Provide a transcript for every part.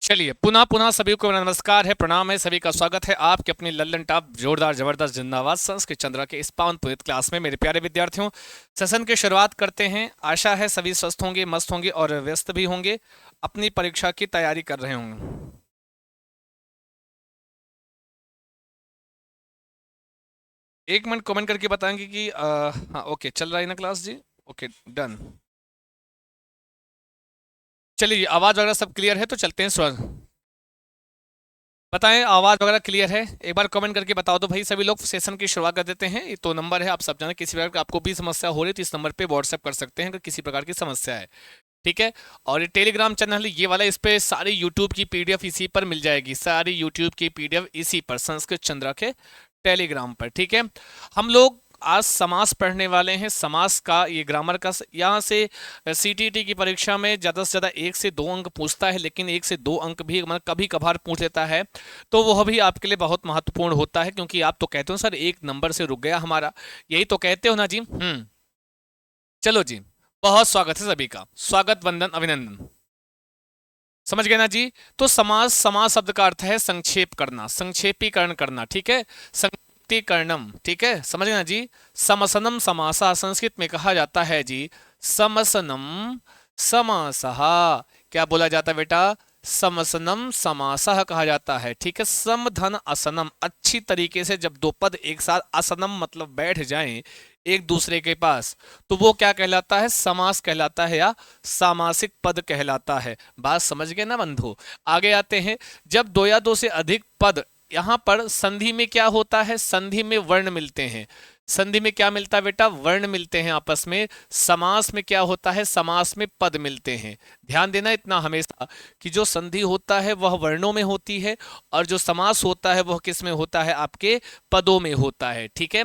चलिए पुनः पुनः सभी को मेरा नमस्कार है, प्रणाम है, सभी का स्वागत है आपके अपनी लल्लन टॉप जोरदार जबरदस्त जिंदाबाद संस्कृत चंद्र के इस पावन पुनीत क्लास में। मेरे प्यारे विद्यार्थियों, सेशन की शुरुआत करते हैं। आशा है सभी स्वस्थ होंगे, मस्त होंगे और व्यस्त भी होंगे, अपनी परीक्षा की तैयारी कर रहे होंगे। एक मिनट कमेंट करके बताएंगे कि हाँ ओके चल रहा है ना क्लास जी। Okay done. चलिए आवाज वगैरह सब क्लियर है तो चलते हैं स्वर। बताएं आवाज वगैरह क्लियर है, एक बार कमेंट करके बताओ तो भाई सभी लोग सेशन की शुरुआत कर देते हैं। ये तो नंबर है, आप सब जाने किसी प्रकार का आपको भी समस्या हो रही है तो इस नंबर पे व्हाट्सएप कर सकते हैं अगर किसी प्रकार की समस्या है। ठीक है। और ये टेलीग्राम चैनल है ये वाला, इस पे सारी यूट्यूब की पीडीएफ इसी पर मिल जाएगी, सारी यूट्यूब की पीडीएफ इसी पर संस्कृत चंद्र के टेलीग्राम पर। ठीक है। हम लोग आज समास पढ़ने वाले हैं। समास का ये ग्रामर का यहाँ से सीटीटी की परीक्षा में ज़्यादा से ज़्यादा 1 से 2 अंक पूछता है, लेकिन 1 से 2 अंक भी मतलब कभी कभार पूछ लेता है, तो वह भी आपके लिए बहुत महत्वपूर्ण होता है। क्योंकि आप तो कहते हो सर 1 नंबर से रुक गया हमारा, यही तो कहते हो ना जी। चलो जी, बहुत स्वागत है सभी का, स्वागत वंदन अभिनंदन। समझ गए ना जी। तो समास, समास शब्द का अर्थ है संक्षेप करना, संक्षेपीकरण करना। ठीक है, संक्षिप्तीकरणम। ठीक है, समझ गए ना जी। समसनम समासा संस्कृत में कहा जाता है जी, समसनम समासः। क्या बोला जाता है बेटा? समसनम समासः कहा जाता है। ठीक है, समधन असनम, अच्छी तरीके से जब दो पद एक साथ, असनम मतलब बैठ जाएं एक दूसरे के पास, तो वो क्या कहलाता है? समास कहलाता है या सामासिक पद कहलाता है। बात समझ गए ना बंधु। आगे आते हैं। जब दो या दो से अधिक पद, यहां पर संधि में क्या होता है? संधि में वर्ण मिलते हैं। संधि में क्या मिलता है बेटा? वर्ण मिलते हैं आपस में। समास में क्या होता है? समास में पद मिलते हैं। ध्यान देना इतना हमेशा कि जो संधि होता है वह वर्णों में होती है, और जो समास होता है वह किस में होता है? आपके पदों में होता है। ठीक है।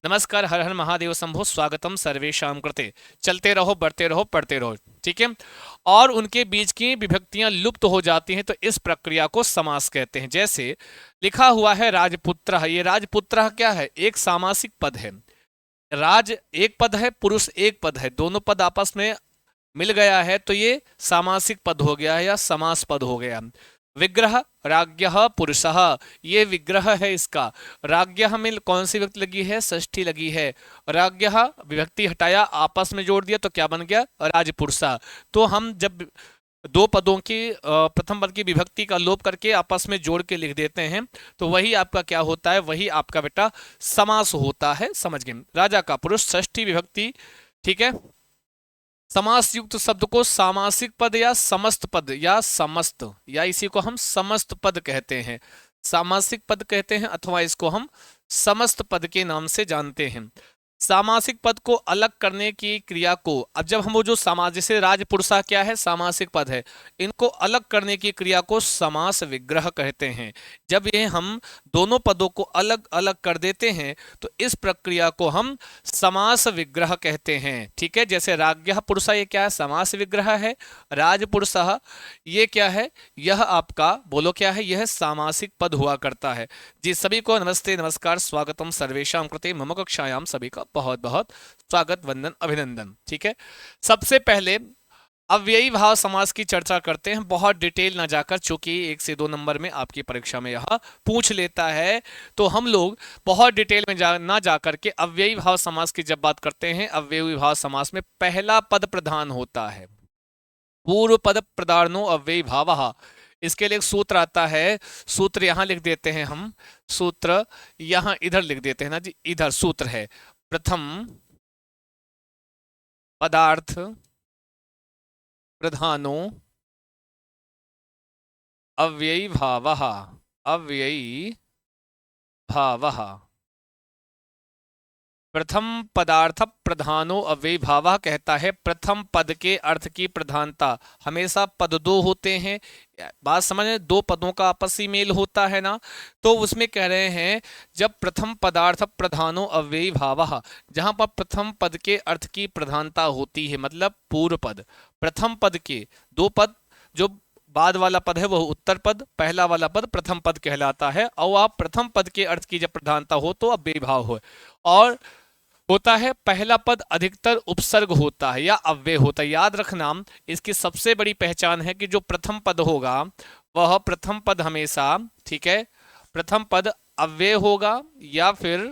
नमस्कार, हर हर महादेव शंभो, स्वागतम सर्वेशाम कृते। चलते रहो, बढ़ते रहो, पढ़ते रहो। ठीक है। और उनके बीच की विभक्तियां लुप्त हो जाती हैं तो इस प्रक्रिया को समास कहते हैं। जैसे लिखा हुआ है राजपुत्र, ये राजपुत्र क्या है? एक सामासिक पद है। राज एक पद है, पुरुष एक पद है, दोनों पद आपस में मिल गया है तो ये सामासिक पद हो गया है या समास पद हो गया। विग्रह राज्ञः पुरुषः, ये विग्रह है इसका। राज्ञः में कौन सी विभक्ति लगी है? षष्ठी लगी है। राज्ञः विभक्ति हटाया, आपस में जोड़ दिया तो क्या बन गया? राजपुरुषा। तो हम जब दो पदों की प्रथम पद की विभक्ति का लोप करके आपस में जोड़ के लिख देते हैं तो वही आपका क्या होता है? वही आपका बेटा समास होता है। समझ गए? राजा का पुरुष, षष्ठी विभक्ति। ठीक है। समास युक्त शब्द को सामासिक पद या समस्त पद या समस्त, या इसी को हम समस्त पद कहते हैं, सामासिक पद कहते हैं, अथवा इसको हम समस्त पद के नाम से जानते हैं। सामासिक पद को अलग करने की क्रिया को, अब जब हम वो जो समास, जैसे राजपुरुषा क्या है? सामासिक पद है, इनको अलग करने की क्रिया को समास विग्रह कहते हैं। जब ये हम दोनों पदों को अलग अलग कर देते हैं तो इस प्रक्रिया को हम समास विग्रह कहते हैं। ठीक है। जैसे राज्ञः पुरुषः, ये क्या है? समास विग्रह है। राजपुरुषः ये क्या है? यह आपका बोलो क्या है? यह सामासिक पद हुआ करता है। जी सभी को नमस्ते, नमस्कार, स्वागतम सर्वेशाम कृते, मम कक्षायाम सभी का बहुत बहुत स्वागत, वंदन, अभिनंदन। ठीक है। सबसे पहले अव्ययी भाव समास की चर्चा करते हैं, बहुत डिटेल ना जाकर, चूंकि 1 से 2 नंबर में आपकी परीक्षा में यह पूछ लेता है, तो हम लोग बहुत डिटेल में ना जाकर के अव्ययी भाव समास की जब बात करते हैं, अव्ययी भाव समास में पहला पद प्रधान होता है। पूर्व पद प्रधानो अव्ययी भावः। इसके लिए एक सूत्र आता है, सूत्र यहां लिख देते हैं हम, सूत्र यहां इधर लिख देते हैं ना जी, इधर सूत्र है। प्रथम पदार्थ प्रधानो अव्ययी भावः, अव्ययी भावः। प्रथम पदार्थ प्रधानो अव्ययी भावः कहता है प्रथम पद के अर्थ की प्रधानता। हमेशा पद दो होते हैं, बात समझ, दो पदों का आपसी मेल होता है ना, तो उसमें कह रहे हैं जब प्रथम पदार्थ प्रधानो अव्ययी भावः, जहां पर प्रथम पद के अर्थ की प्रधानता होती है, मतलब पूर्व पद, प्रथम पद के दो पद, जो बाद वाला पद है वह उत्तर पद, पहला वाला पद प्रथम पद कहलाता है। और आप प्रथम पद के अर्थ की जब प्रधानता हो तो अव्ययी भाव हो। और होता है पहला पद अधिकतर उपसर्ग होता है या अव्यय होता है। याद रखना, इसकी सबसे बड़ी पहचान है कि जो प्रथम पद होगा वह प्रथम पद हमेशा, ठीक है, प्रथम पद अव्यय होगा या फिर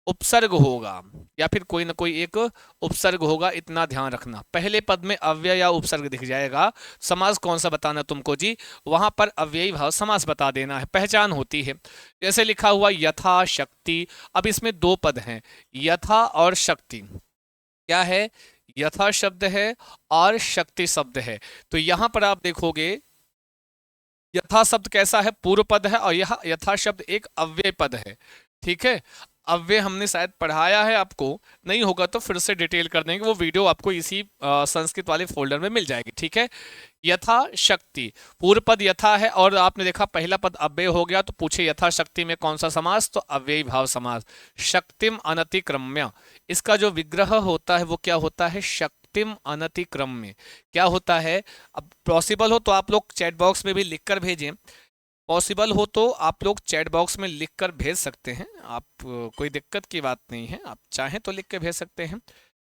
उपसर्ग होगा, या फिर कोई ना कोई एक उपसर्ग होगा, इतना ध्यान रखना। पहले पद में अव्यय या उपसर्ग दिख जाएगा, समास कौन सा बताना तुमको जी, वहां पर अव्ययी भाव समास बता देना है, पहचान होती है। जैसे लिखा हुआ यथा शक्ति, अब इसमें दो पद हैं, यथा और शक्ति। क्या है, यथा शब्द है और शक्ति शब्द है। तो यहां पर आप देखोगे यथा शब्द कैसा है, पूर्व पद है, और यह यथा शब्द एक अव्यय पद है, ठीक है। अव्यय हमने शायद पढ़ाया है आपको, नहीं होगा तो फिर से डिटेल कर देंगे, वो वीडियो आपको इसी संस्कृत वाले फोल्डर में मिल जाएगी, ठीक है। यथा शक्ति, पूर्व पद यथा है और आपने देखा पहला पद अव्यय हो गया, तो पूछे यथा शक्ति में कौन सा समास, तो अव्ययी भाव समास। शक्तिम अनतिक्रम्य, इसका जो विग्रह होता है वो क्या होता है, शक्तिम अनतिक्रम्य। क्या होता है, अब पॉसिबल हो तो आप लोग चैट बॉक्स में भी लिखकर भेजें, पॉसिबल हो तो आप लोग चैट बॉक्स में लिखकर भेज सकते हैं आप, कोई दिक्कत की बात नहीं है, आप चाहें तो लिख के भेज सकते हैं।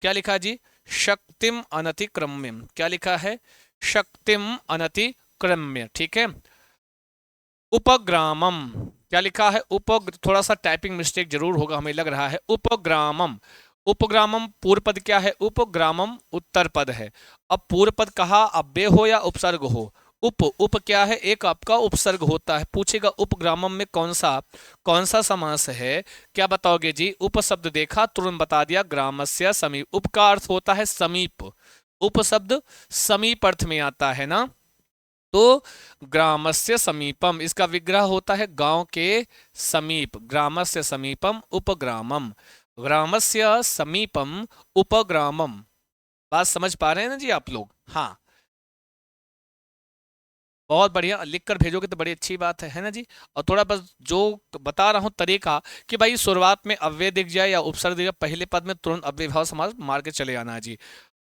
क्या लिखा जी, शक्तिम अनतिक्रम्य, क्या लिखा है, शक्तिम अनतिक्रम्य, ठीक है। उपग्रामम, क्या लिखा है, थोड़ा सा टाइपिंग मिस्टेक जरूर होगा हमें लग रहा है, उपग्रामम। उपग्रामम पूर्व पद क्या है, उपग्रामम उत्तर पद है। अब पूर्व पद कहा अव्यय हो या उपसर्ग हो, उप क्या है, एक आपका उपसर्ग होता है। पूछेगा उपग्रामम में कौन सा समास है, क्या बताओगे जी, उप शब्द देखा तुरंत बता दिया, ग्रामस्य समीप, उप का अर्थ होता है समीप, उप शब्द समीप अर्थ में आता है ना, तो ग्रामस्य समीपम, इसका विग्रह होता है गांव के समीप, ग्रामस्य समीपम उपग्रामम, ग्रामस्य समीपम उपग्रामम। बात समझ पा रहे हैं ना जी आप लोग, हाँ, बहुत बढ़िया, लिख कर भेजोगे तो बड़ी अच्छी बात है ना जी। और थोड़ा बस जो बता रहा हूँ तरीका, कि भाई शुरुआत में अव्यय दिख जाए या उपसर्ग दिख जाए, पहले पद में तुरंत अव्यय भाव समास मार के चले आना जी।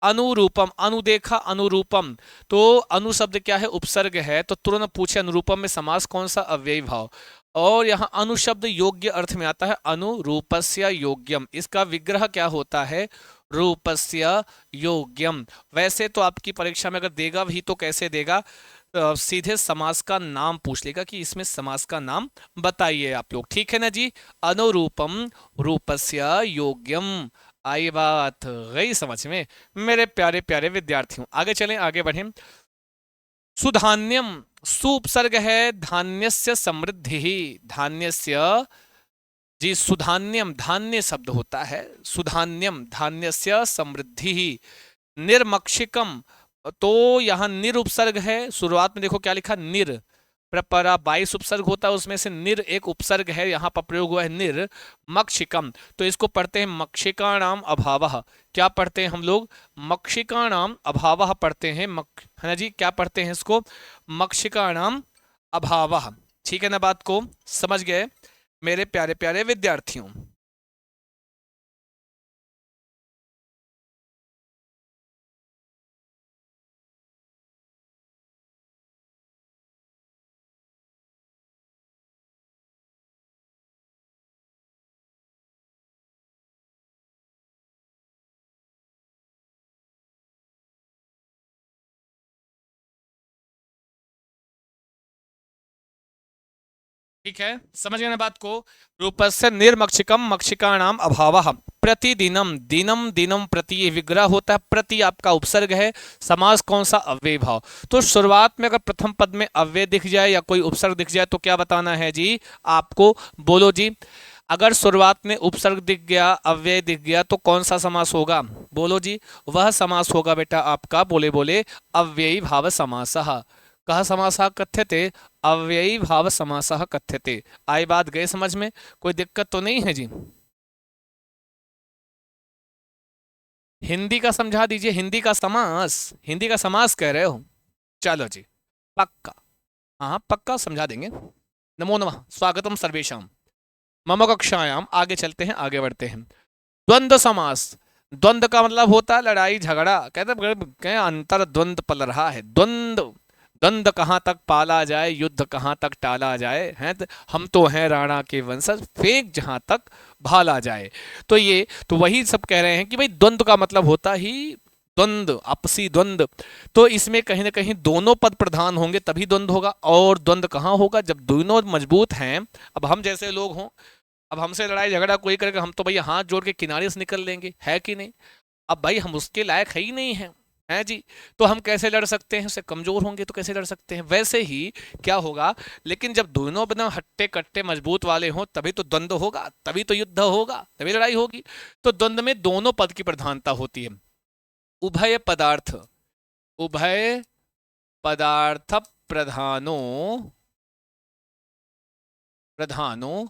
अनुरूपम, अनु देखा अनुरूपम, तो अनु शब्द क्या है, उपसर्ग है, तो तुरंत पूछे अनुरूपम में समास कौन सा, अव्ययी भाव। और यहाँ अनु शब्द योग्य अर्थ में आता है, अनुरूपस्य योग्यम, इसका विग्रह क्या होता है, रूपस्य योग्यम। वैसे तो आपकी परीक्षा में अगर देगा भी तो कैसे देगा, सीधे समास का नाम पूछ लेगा कि इसमें समास का नाम बताइए आप लोग, ठीक है ना जी। अनुरूपम रूपस्य योग्यम, आई बात गई समझ में मेरे प्यारे प्यारे विद्यार्थियों। आगे चलें, आगे बढ़ें। सुधान्यम, सुपसर्ग है, धान्यस्य समृद्धि ही, धान्यस्य जी, सुधान्यम धान्य शब्द होता है, सुधान्यम धान्यस्य समृद्धि ही। निर्मक्षिकम, तो यहाँ निर उपसर्ग है, शुरुआत में देखो क्या लिखा, निर, प्रपरा 22 उपसर्ग होता है, उसमें से निर एक उपसर्ग है, यहाँ पर प्रयोग हुआ है निर मक्षिकम, तो इसको पढ़ते हैं मक्षिकाणाम अभावः। क्या पढ़ते हैं हम लोग, मक्षिकाणाम अभावः पढ़ते हैं, है ना जी, क्या पढ़ते हैं इसको, मक्षिकाणाम अभावः, ठीक है ना, बात को समझ गए मेरे प्यारे प्यारे विद्यार्थियों। ठीक है, समझ गए ना बात को। रूपस्य निर्मक्षिकम मक्षिकाणाम अभावः, प्रतिदिनम, दिनम दिनम प्रति, ये विग्रह होता है, प्रति आपका उपसर्ग है, समास कौन सा, अव्यय भाव। तो शुरुआत में अगर प्रथम पद में अव्यय दिख जाए या कोई उपसर्ग दिख जाए तो क्या बताना है जी आपको, बोलो जी। अगर शुरुआत में उपसर्ग दिख गया, अव्यय दिख गया, तो कौन सा समास होगा, बोलो जी। वह समास होगा बेटा आपका, बोले बोले, अव्ययी भाव समासः। कह समासः कथ्यते, अव्ययी भाव समासः कथ्यते। आई बात गए समझ में, कोई दिक्कत तो नहीं है जी। हिंदी का समझा दीजिए, हिंदी का समास, हिंदी का समास कह रहे हो, चलो जी, पक्का, हाँ पक्का समझा देंगे। नमो नमः, स्वागतम सर्वेशम, मम कक्षायाम। आगे चलते हैं, आगे बढ़ते हैं। द्वंद्व समास, द्वंद्व का मतलब होता है लड़ाई झगड़ा, कहते अंतर द्वंद्व पल रहा है, द्वंद्व, द्वंद्व कहाँ तक पाला जाए, युद्ध कहाँ तक टाला जाए, हैं हम तो हैं राणा के वंशज, फेंक जहां तक भाला जाए। तो ये तो वही सब कह रहे हैं कि भाई द्वंद्व का मतलब होता ही द्वंद्व, आपसी द्वंद्व। तो इसमें कहीं ना कहीं दोनों पद प्रधान होंगे तभी द्वंद्व होगा। और द्वंद्व कहाँ होगा? जब दोनों मजबूत हैं। अब हम जैसे लोग हों, अब हमसे लड़ाई झगड़ा कोई करेगा, हम तो भैया हाथ जोड़ के किनारे से निकल लेंगे, है कि नहीं? अब भाई हम उसके लायक है ही नहीं है, है जी। तो हम कैसे लड़ सकते हैं? उससे कमजोर होंगे तो कैसे लड़ सकते हैं? वैसे ही क्या होगा, लेकिन जब दोनों बना हट्टे कट्टे मजबूत वाले हों तभी तो द्वंद्व होगा, तभी तो युद्ध होगा, तभी लड़ाई होगी। तो द्वंद्व में दोनों पद की प्रधानता होती है। उभय पदार्थ, उभय पदार्थ प्रधानो, प्रधानो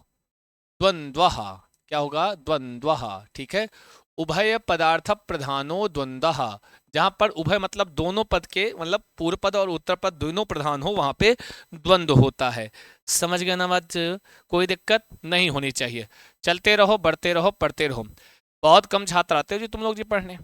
द्वंद्वः, क्या होगा? द्वंद्वः, ठीक है। उभय पदार्थ प्रधानो द्वंद्वः, जहां पर उभय मतलब दोनों पद के, मतलब पूर्व पद और उत्तर पद दोनों प्रधान हो, वहां पे द्वंद्व होता है। समझ गए ना बात? कोई दिक्कत नहीं होनी चाहिए। चलते रहो, बढ़ते रहो, पढ़ते रहो। बहुत कम छात्र आते हो जी तुम लोग जी पढ़ने।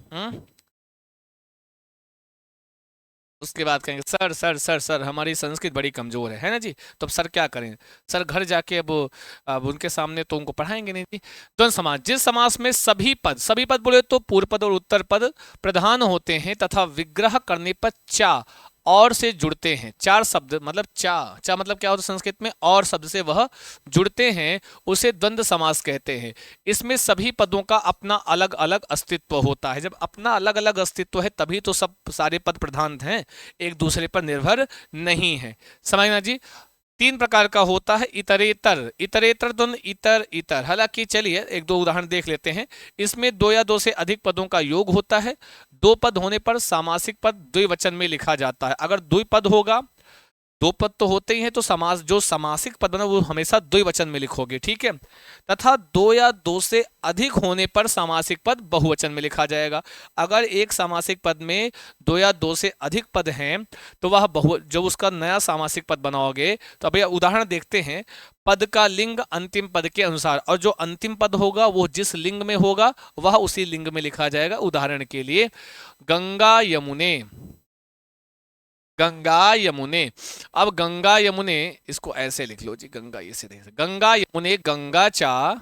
उसके बाद कहेंगे सर सर सर सर हमारी संस्कृत बड़ी कमजोर है ना जी। तो अब सर क्या करें? सर घर जाके अब उनके सामने तो उनको पढ़ाएंगे नहीं जी। द्वंद्व समास, जिस समास में सभी पद, सभी पद बोले तो पूर्व पद और उत्तर पद प्रधान होते हैं तथा विग्रह करने पर चा और से जुड़ते हैं। चार शब्द मतलब चा, चा मतलब क्या होता है संस्कृत में? और शब्द से वह जुड़ते हैं, उसे द्वंद्व समास कहते हैं। इसमें सभी पदों का अपना अलग अलग अस्तित्व होता है। जब अपना अलग अलग अस्तित्व है तभी तो सब सारे पद प्रधान हैं, एक दूसरे पर निर्भर नहीं है। समझना जी। तीन प्रकार का होता है इतरेतर, इतरेतर द्वंद्व, इतर इतर। हालांकि चलिए एक दो उदाहरण देख लेते हैं। इसमें दो या दो से अधिक पदों का योग होता है। दो पद होने पर सामासिक पद द्विवचन में लिखा जाता है। अगर द्विपद होगा, दो पद तो होते ही हैं, तो समास जो समासिक पद बना वो हमेशा द्विवचन में लिखोगे, ठीक है। तथा दो या दो से अधिक होने पर सामासिक पद बहुवचन में लिखा जाएगा। अगर एक सामासिक पद में दो या दो से अधिक पद हैं तो वह जब उसका नया सामासिक पद बनाओगे तो अभी उदाहरण देखते हैं। पद का लिंग अंतिम पद के अनुसार, और जो अंतिम पद होगा वो जिस लिंग में होगा वह उसी लिंग में लिखा जाएगा। उदाहरण के लिए गंगा यमुने, गंगा यमुने। अब गंगा यमुने इसको ऐसे लिख लो जी, गंगा ये से गंगा यमुने, गंगा चा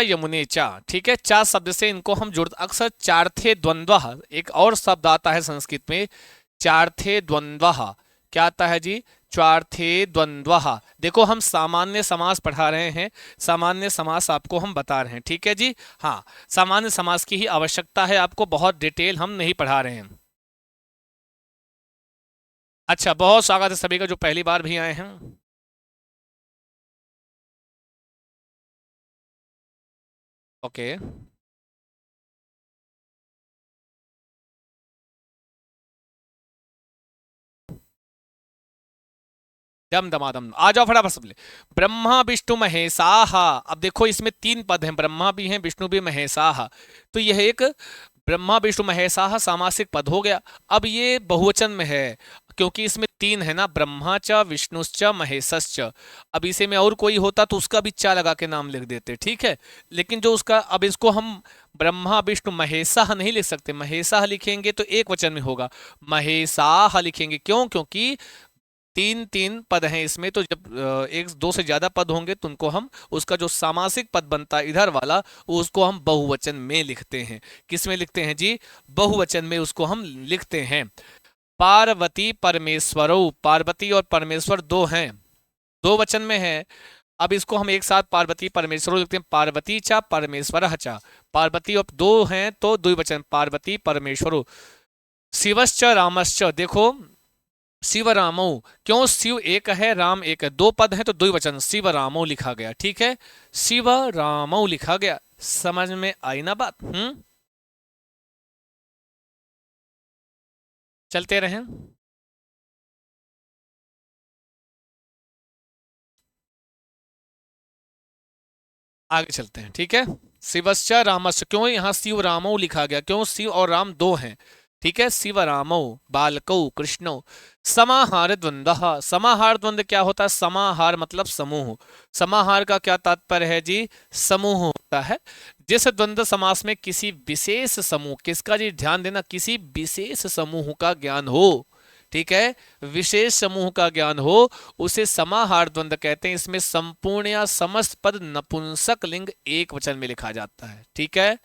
यमुने चा, ठीक है। चा शब्द से इनको हम जुड़, अक्सर चार्थे द्वंद्व, एक और शब्द आता है संस्कृत में चार्थे द्वंद्व। क्या आता है जी? चार्थे द्वंद्व। देखो हम सामान्य समास पढ़ा रहे हैं, सामान्य समास आपको हम बता रहे हैं, ठीक है जी। हाँ, सामान्य समास की ही आवश्यकता है आपको, बहुत डिटेल हम नहीं पढ़ा रहे हैं। अच्छा, बहुत स्वागत है सभी का जो पहली बार भी आए हैं। ओके, दम दमादम आ जाओ फटाफट सब ले। ब्रह्मा विष्णु महेशाह। अब देखो इसमें तीन पद हैं, ब्रह्मा भी हैं विष्णु भी महेशाह। तो यह एक ब्रह्मा विष्णु महेशाह सामासिक पद हो गया। अब ये बहुवचन में है क्योंकि इसमें तीन है ना, ब्रह्मा च विष्णुश्च महेशश्च। अब इसे में और कोई होता तो उसका भी चा लगा के नाम लिख देते, ठीक है। लेकिन जो उसका, अब इसको हम ब्रह्मा विष्णु महेशाह नहीं लिख सकते, महेशाह लिखेंगे तो एक वचन में होगा, महेशाह लिखेंगे। क्यों? क्योंकि तीन तीन पद हैं इसमें, तो जब एक दो से ज्यादा पद होंगे तो उनको हम, उसका जो सामासिक पद बनता है इधर वाला, उसको हम बहुवचन में लिखते हैं। किस में लिखते हैं जी? बहुवचन में उसको हम लिखते हैं। पार्वती परमेश्वरो, पार्वती और परमेश्वर दो हैं, दो वचन में है। अब इसको हम एक साथ पार्वती परमेश्वरो लिखते हैं, पार्वती चा परमेश्वर चा। पार्वती और दो हैं तो द्विवचन, पार्वती परमेश्वरो। शिवश्च रामश्च, देखो शिव रामो, क्यों? शिव एक है राम एक है, दो पद हैं तो द्विवचन शिव रामो लिखा गया, ठीक है। शिव रामो लिखा गया। समझ में आई ना बात? चलते रहें। आगे चलते हैं, ठीक है। शिवश्च रामश्च, क्यों यहाँ शिव रामो लिखा गया? क्यों? शिव और राम दो हैं, ठीक है। शिव रामो बालकौ कृष्णो। समाहार द्वंद्व, समाहार द्वंद्व क्या होता है? समाहार मतलब समूह। समाहार का क्या तात्पर्य है जी? समूह होता है। जिस द्वंद्व समास में किसी विशेष समूह, किसका जी? ध्यान देना, किसी विशेष समूह का ज्ञान हो, ठीक है, विशेष समूह का ज्ञान हो, उसे समाहार द्वंद्व कहते हैं। इसमें संपूर्ण या समस्त पद नपुंसक लिंग एक वचन में लिखा जाता है, ठीक है।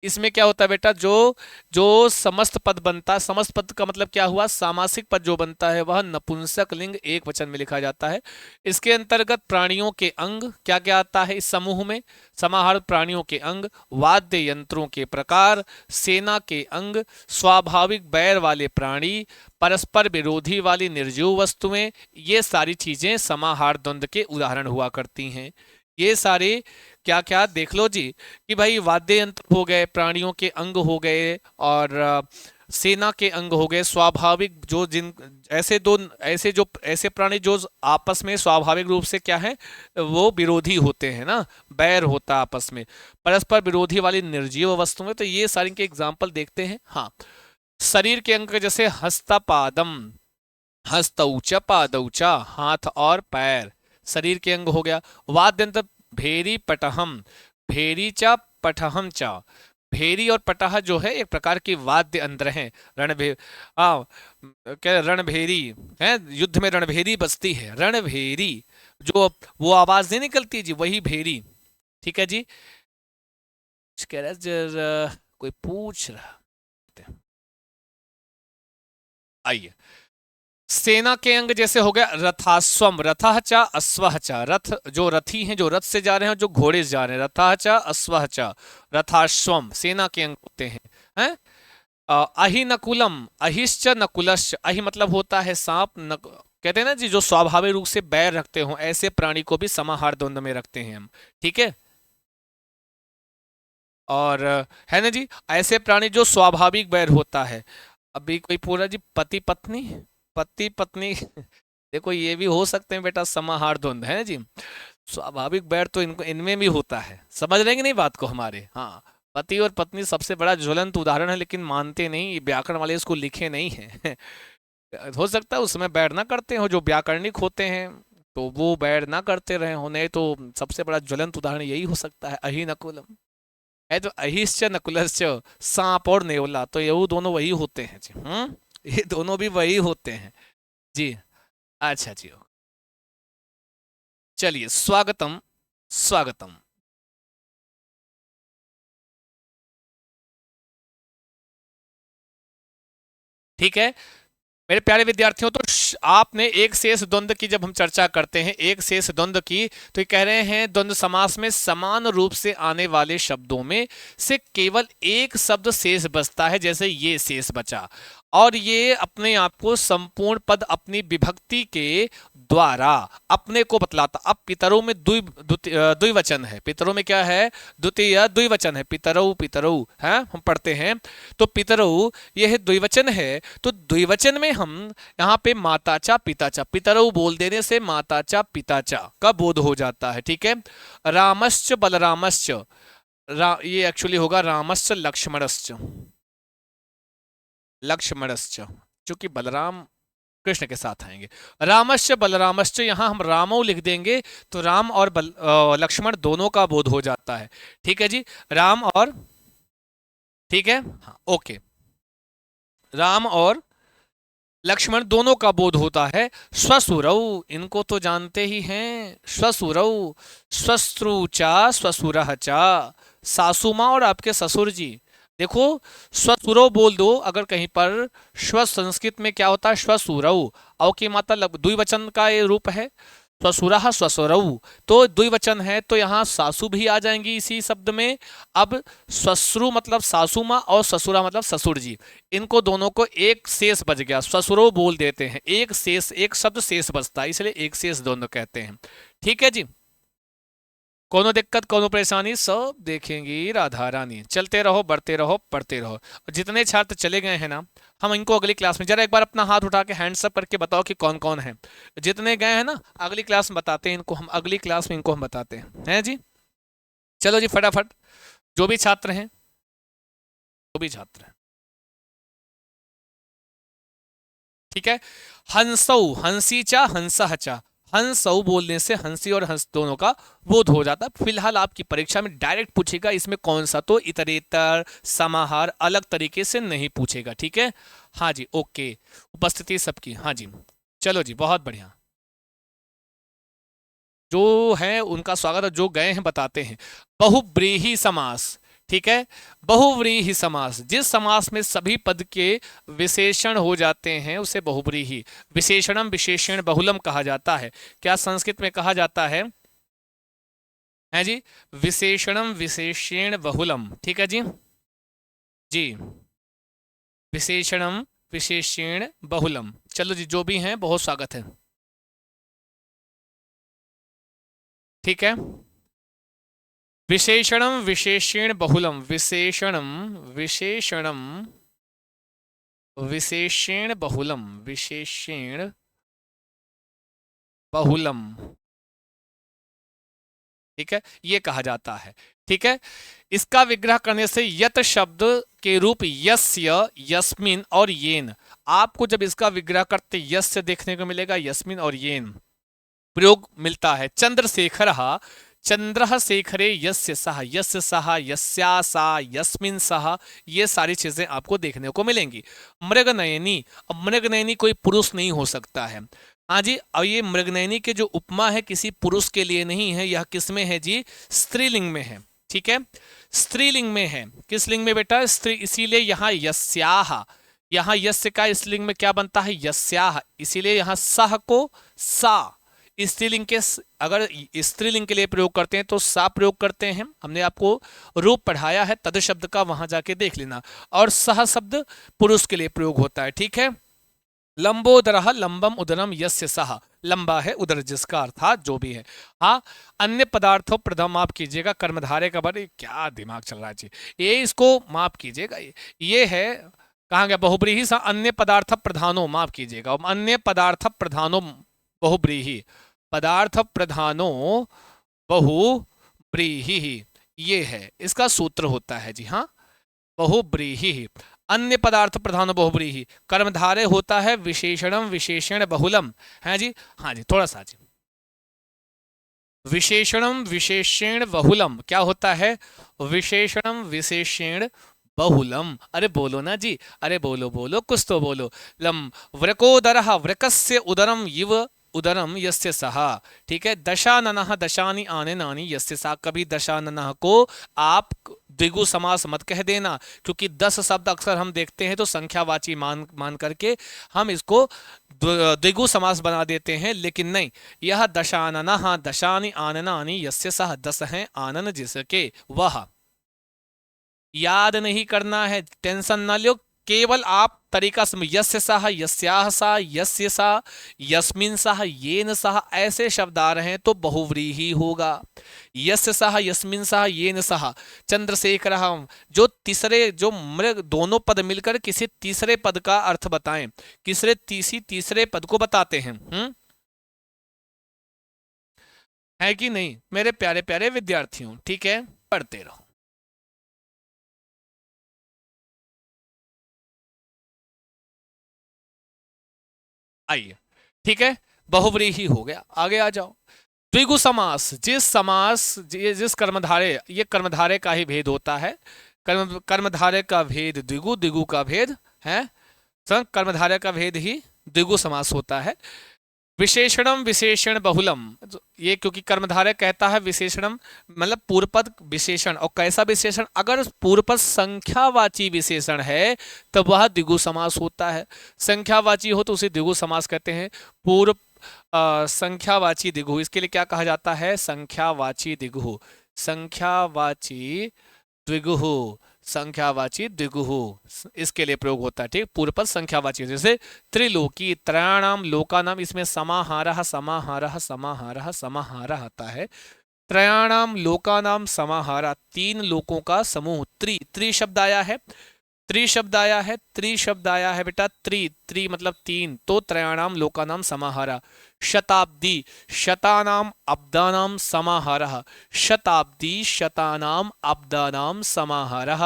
इसमें क्या होता है बेटा, जो जो समस्त पद बनता है, समस्त पद का मतलब क्या हुआ, सामासिक पद जो बनता है वह नपुंसक लिंग एक वचन में लिखा जाता है। इसके अंतर्गत प्राणियों के अंग क्या क्या आता है इस समूह में, समाहार प्राणियों के अंग, वाद्य यंत्रों के प्रकार, सेना के अंग, स्वाभाविक बैर वाले प्राणी, परस्पर विरोधी वाली निर्जीव वस्तुएं, ये सारी चीजें समाहार द्वंद्व के उदाहरण हुआ करती हैं। ये सारे क्या क्या देख लो जी, कि भाई वाद्य यंत्र हो गए, प्राणियों के अंग हो गए, और सेना के अंग हो गए, स्वाभाविक जो जिन ऐसे दो ऐसे जो ऐसे प्राणी जो आपस में स्वाभाविक रूप से क्या है, वो विरोधी होते हैं ना, बैर होता है आपस में, परस्पर विरोधी वाली निर्जीव वस्तुएं, तो ये सारी के एग्जाम्पल देखते हैं। हाँ, शरीर के अंग जैसे हस्तपादम, हस्तौच पादौचा, हाथ और पैर शरीर के अंग हो गया। वाद्यंत भेरी पटहम, भेरी चा पटहम चा, भेरी और पटह जो है एक प्रकार की वाद्य यंत्र हैं। रणभे आ, क्या रणभेरी है, युद्ध में रणभेरी बजती है, रणभेरी जो वो आवाज नहीं निकलती जी, वही भेरी। ठीक है जी, कह रहा है कोई पूछ रहा, आइए। सेना के अंग जैसे हो गया रथास्वम, रथः च अश्वः च, रथ जो रथी हैं, जो रथ से जा रहे हैं, जो घोड़े से जा रहे हैं, रथः च अश्वः च, रथाश्वम सेना के अंग होते हैं। अहि नकुलम, अहिश्च नकुलश्च, अहि मतलब होता है सांप, कहते हैं ना जी, जो स्वाभाविक रूप से बैर रखते हो, ऐसे प्राणी को भी समाहार द्वंद्व में रखते हैं हम। ठीक है, और है ना जी, ऐसे प्राणी जो स्वाभाविक बैर होता है। अभी कोई पूरा जी पति पत्नी, पति पत्नी देखो ये भी हो सकते हैं बेटा समाहार द्वंद्व, है ना जी। स्वाभाविक बैर तो इनको इनमें भी होता है, समझ रहे हैं कि नहीं बात को हमारे। हाँ, पति और पत्नी सबसे बड़ा ज्वलंत उदाहरण है, लेकिन मानते नहीं, ये व्याकरण वाले इसको लिखे नहीं है हो सकता है उसमें बैर ना करते हो, जो व्याकरणिक होते हैं तो वो बैर ना करते रहे हो, नहीं तो सबसे बड़ा ज्वलंत उदाहरण यही हो सकता है, अहि नकुलम है। तो अहिश्च नकुलश्च, सांप और नेवला, तो ये दोनों वही होते हैं जी। ये दोनों भी वही होते हैं जी। अच्छा जी, चलिए, स्वागतम स्वागतम। ठीक है मेरे प्यारे विद्यार्थियों, तो आपने एक शेष द्वंद्व की जब हम चर्चा करते हैं, एक शेष द्वंद्व की, तो ये कह रहे हैं द्वंद्व समास में समान रूप से आने वाले शब्दों में से केवल एक शब्द शेष बचता है, जैसे ये शेष बचा, और ये अपने आप को संपूर्ण पद अपनी विभक्ति के द्वारा अपने को बतलाता। अब पितरों में द्विवचन है, पितरों में क्या है, द्वितीय द्विवचन है, पितरऊ पितरऊ है, हम पढ़ते हैं, तो पितरऊ यह द्विवचन है, तो द्विवचन में हम यहाँ पे माताचा पिताचा, पितरऊ बोल देने से माताचा पिताचा का बोध हो जाता है। ठीक है, रामश्च बलरामश्च, ये एक्चुअली होगा रामश्च लक्ष्मणश्च, लक्ष्मणश्च, क्योंकि बलराम कृष्ण के साथ आएंगे। रामश्च बलरामश्च, यहां हम रामो लिख देंगे तो राम और लक्ष्मण दोनों का बोध हो जाता है। ठीक है जी, राम और, ठीक है, हाँ, ओके, राम और लक्ष्मण दोनों का बोध होता है। स्वसुरऊ, इनको तो जानते ही हैं, स्वसुरऊ, स्वश्रुचा स्वसुरः चा, सासू माँ और आपके ससुर जी। देखो, स्वसुरो बोल दो अगर कहीं पर, स्व संस्कृत में क्या होता है, स्वसुरऊ, औ की मात्रा द्विवचन का ये रूप है, स्वसुरः स्वसुरऊ, तो द्विवचन है, तो यहाँ सासू भी आ जाएंगी इसी शब्द में। अब ससुरु मतलब सासू माँ और ससुरा मतलब ससुर जी, इनको दोनों को एक शेष बच गया, ससुरो बोल देते हैं, एक शेष, एक शब्द शेष बचता है, इसलिए एक शेष दोनों कहते हैं। ठीक है जी, कोनो दिक्कत कोनो परेशानी सब देखेंगी राधा रानी। चलते रहो, बढ़ते रहो, पढ़ते रहो। जितने छात्र चले गए हैं ना, हम इनको अगली क्लास में, जरा एक बार अपना हाथ उठा के हैंड्स अप करके बताओ कि कौन कौन है। जितने गए हैं ना, अगली क्लास में बताते हैं इनको हम, अगली क्लास में इनको हम बताते हैं जी। चलो जी फटाफट, जो भी छात्र हैं, जो भी छात्र हैं, ठीक है। हंसौ, हंसी चा हंसह चा, हंसौ बोलने से हंसी और हंस दोनों का बोध हो जाता है। फिलहाल आपकी परीक्षा में डायरेक्ट पूछेगा इसमें कौन सा, तो इतरेतर समाहार अलग तरीके से नहीं पूछेगा। ठीक है, हाँ जी, ओके, उपस्थिति सबकी, हाँ जी, चलो जी, बहुत बढ़िया। जो है उनका स्वागत है, जो गए हैं बताते हैं। बहुब्रीही समास, ठीक है। बहुव्रीहि समास, जिस समास में सभी पद के विशेषण हो जाते हैं उसे बहुव्रीहि, विशेषणम विशेषण बहुलम कहा जाता है। क्या संस्कृत में कहा जाता है जी? विशेषणम विशेषण बहुलम, ठीक है जी। जी, विशेषणम विशेषण बहुलम। चलो जी, जो भी हैं बहुत स्वागत है, ठीक है। विशेषणम विशेषण बहुलम, विशेषणम विशेषणम विशेषण बहुलम, विशेषण बहुलम, ठीक है, ये कहा जाता है। ठीक है। इसका विग्रह करने से यत शब्द के रूप यस्य, यस्मिन और येन, आपको जब इसका विग्रह करते यस्य देखने को मिलेगा, यस्मिन और येन प्रयोग मिलता है। चंद्रशेखर, चंद्र शेखरे, यस्य सह, यस्य सह, यस्या सा, यस्मिन सह, ये सारी चीजें आपको देखने को मिलेंगी। मृगनयनी, अब मृगनयनी कोई पुरुष नहीं हो सकता है। हाँ जी, और ये मृगनयनी के जो उपमा है किसी पुरुष के लिए नहीं है, यह किस में है जी? स्त्रीलिंग में है। ठीक है, स्त्रीलिंग में है। किस लिंग में बेटा? स्त्री, इसीलिए यहाँ यस्याह, यहाँ यस्य का इस लिंग में क्या बनता है? यस्याह, इसीलिए यहाँ सह को सा, स्त्रीलिंग के, अगर स्त्रीलिंग के लिए प्रयोग करते हैं तो सा प्रयोग करते हैं। हमने आपको रूप पढ़ाया है, तद शब्द का वहां जाके देख लेना। और सह शब्द पुरुष के लिए प्रयोग होता है। ठीक है। लंबोदरः, लंबम उदरम यस्य सह, लंबा है उदर जिसका अर्थात जो भी है। हाँ, अन्य पदार्थों प्रथम माफ कीजिएगा, कर्मधारे का बड़े क्या दिमाग चल रहा है जी, ये इसको माफ कीजिएगा, ये है कहाँ गया? बहुब्रीहि सा अन्य पदार्थ प्रधानो, माफ कीजिएगा, अन्य पदार्थ प्रधानो बहुब्रीहि, पदार्थ प्रधानो बहुब्रीहि, ये है इसका सूत्र होता है जी। हाँ, बहुब्रीहि, अन्य पदार्थ प्रधान बहुब्रीहि, कर्मधारय होता है विशेषणम विशेषण बहुलम, है जी। हाँ जी, थोड़ा सा जी, विशेषणम विशेषण बहुलम क्या होता है? विशेषणम विशेषण बहुलम, अरे बोलो ना जी, अरे बोलो बोलो, कुछ तो बोलो। लम व्रकोदरः, व्रकस्य उदरम इव उदरम यस्य सहा, ठीक है। दशाननः, दशानि आने नानी यस्य सा, कभी दशाननः को आप द्विगु समास मत कह देना, क्योंकि 10 शब्द अक्सर हम देखते हैं तो संख्यावाची मान करके हम इसको द्विगु समास बना देते हैं, लेकिन नहीं, यह दशाननः, दशानि आननानि यस्य सह, 10 हैं आनन जिसके, वह। याद नहीं करना है, टेंशन ना लो, केवल आप तरीका से यस्य सह, यस्याह सा, यस्य सा, यस्मिन सह, येन सह, ऐसे शब्द आ रहे हैं तो बहुव्रीहि होगा। यस्य सह, यस्मिन सह, येन सह, चंद्रशेखर, जो तीसरे, जो मृग, दोनों पद मिलकर किसी तीसरे पद का अर्थ बताएं, तीसरे पद को बताते हैं। है कि नहीं मेरे प्यारे प्यारे विद्यार्थियों? ठीक है, पढ़ते रहो। आइए, ठीक है, बहुव्रीहि हो गया, आगे आ जाओ। द्विगु समास, जिस कर्मधारे, ये कर्मधारे का ही भेद होता है, कर्मधारे का भेद द्विगु, द्विगु का भेद है कर्मधारे का भेद ही द्विगु समास होता है। विशेषणम विशेषण बहुलम, ये क्योंकि कर्मधारय कहता है विशेषणम मतलब पूर्वपद विशेषण, और कैसा विशेषण? अगर पूर्वपद संख्यावाची विशेषण है तब वह द्विगु समास होता है। संख्यावाची हो तो उसे द्विगु समास कहते हैं। पूर्व संख्यावाची द्विगु, इसके लिए क्या कहा जाता है? संख्यावाची द्विगु, संख्यावाची द्विगु, संख्यावाची द्विगु, इसके लिए प्रयोग होता है। ठीक, पूर्वपद संख्यावाची, जैसे त्रिलोकी, त्रयाणाम लोकानाम, इसमें समाहारः समाहारः समाहारः समाहारः आता है। त्रयाणाम लोकानाम समाहारा, 3 लोकों का समूह। त्रि शब्द आया है, शब्द आया है, शब्द आया है बेटा, त्रि मतलब 3, तो त्रयाणाम लोकानाम समाहारा। शताब्दी, शतानाम अब्दानाम समाहारः, शताब्दी शतानाम अब्दानाम समाहारः,